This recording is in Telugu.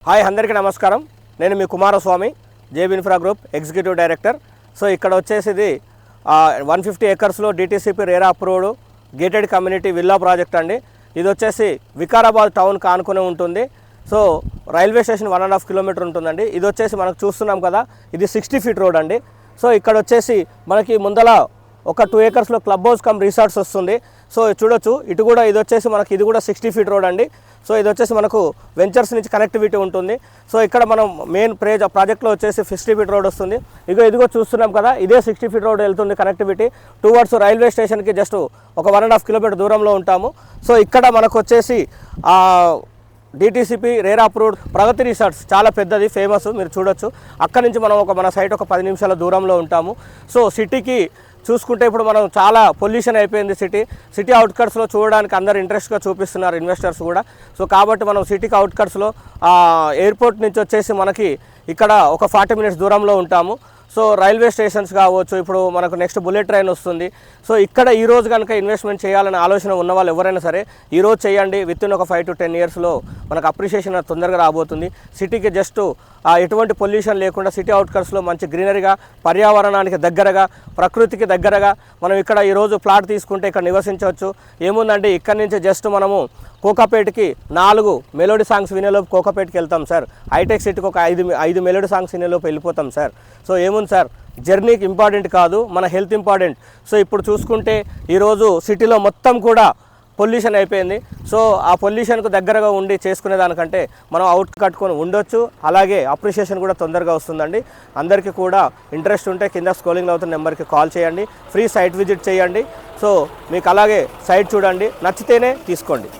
హాయ్ అందరికీ నమస్కారం. నేను మీ Kumaraswamy, JB infra group executive director. So ఇక్కడ వచ్చేసి 150 ఎకర్స్లో DTCP RERA approved gated community villa project అండి. ఇది వచ్చేసి వికారాబాద్ టౌన్కి ఆనుకునే ఉంటుంది. సో రైల్వే స్టేషన్ 1.5 కిలోమీటర్ ఉంటుందండి. ఇది వచ్చేసి మనకు చూస్తున్నాం కదా, ఇది 60 ఫీట్ రోడ్ అండి. సో ఇక్కడ వచ్చేసి మనకి ముందల ఒక 2 ఎకర్స్లో క్లబ్ హౌస్ కమ్ రిసార్ట్స్ వస్తుంది. సో చూడొచ్చు, ఇటు కూడా ఇది వచ్చేసి మనకి ఇది కూడా 60 ఫీట్ రోడ్ అండి. సో ఇది వచ్చేసి మనకు వెంచర్స్ నుంచి కనెక్టివిటీ ఉంటుంది. సో ఇక్కడ మనం మెయిన్ ప్రాజెక్ట్లో వచ్చేసి 50 ఫీట్ రోడ్ వస్తుంది. ఇదిగో చూస్తున్నాం కదా, ఇదే 60 ఫీట్ రోడ్ వెళ్తుంది కనెక్టివిటీ టువర్డ్స్ రైల్వే స్టేషన్కి జస్ట్ ఒక 1.5 కిలోమీటర్ దూరంలో ఉంటాము. సో ఇక్కడ మనకు వచ్చేసి డిటీసీపీ రేరా అప్రూవ్డ్ ప్రగతి రిసార్ట్స్ చాలా పెద్దది, ఫేమస్, మీరు చూడొచ్చు. అక్కడి నుంచి మనం మన సైట్ ఒక 10 నిమిషాల దూరంలో ఉంటాము. సో సిటీకి చూసుకుంటే ఇప్పుడు మనం చాలా పొల్యూషన్ అయిపోయింది. సిటీ అవుట్కట్స్లో చూడడానికి అందరు ఇంట్రెస్ట్గా చూపిస్తున్నారు, ఇన్వెస్టర్స్ కూడా. సో కాబట్టి మనం సిటీకి అవుట్కట్స్లో ఎయిర్పోర్ట్ నుంచి వచ్చేసి మనకి ఇక్కడ ఒక 40 మినిట్స్ దూరంలో ఉంటాము. సో రైల్వే స్టేషన్స్ కావచ్చు, ఇప్పుడు మనకు నెక్స్ట్ బుల్లెట్ ట్రైన్ వస్తుంది. సో ఇక్కడ ఈరోజు కనుక ఇన్వెస్ట్మెంట్ చేయాలనే ఆలోచన ఉన్న వాళ్ళు ఎవరైనా సరే ఈరోజు చేయండి. వితిన్ ఒక 5 to 10 ఇయర్స్లో మనకు అప్రిషియేషన్ తొందరగా రాబోతుంది. సిటీకి జస్ట్ ఎటువంటి పొల్యూషన్ లేకుండా సిటీ అవుట్కట్స్లో మంచి గ్రీనరీగా, పర్యావరణానికి దగ్గరగా, ప్రకృతికి దగ్గరగా మనం ఇక్కడ ఈరోజు ప్లాట్ తీసుకుంటే ఇక్కడ నివసించవచ్చు. ఏముందంటే ఇక్కడ నుంచి జస్ట్ మనము కోకాపేటకి 4 మెలోడీ సాంగ్స్ వినేలోపు కోకాపేటకి వెళ్తాం సార్. హైటెక్ సిటీకి ఒక 5 మెలోడీ సాంగ్స్ వినేలోపు వెళ్ళిపోతాం సార్. సో ఏముంది సార్, జర్నీకి ఇంపార్టెంట్ కాదు, మన హెల్త్ ఇంపార్టెంట్. సో ఇప్పుడు చూసుకుంటే ఈరోజు సిటీలో మొత్తం కూడా పొల్యూషన్ అయిపోయింది. సో ఆ పొల్యూషన్కు దగ్గరగా ఉండి చేసుకునే దానికంటే మనం అవుట్ కట్టుకొని ఉండొచ్చు. అలాగే అప్రిషియేషన్ కూడా తొందరగా వస్తుందండి. అందరికీ కూడా ఇంట్రెస్ట్ ఉంటే కింద స్క్రోలింగ్లో అవుతున్న నెంబర్కి కాల్ చేయండి, ఫ్రీ సైట్ విజిట్ చేయండి. సో మీకు అలాగే సైట్ చూడండి, నచ్చితేనే తీసుకోండి.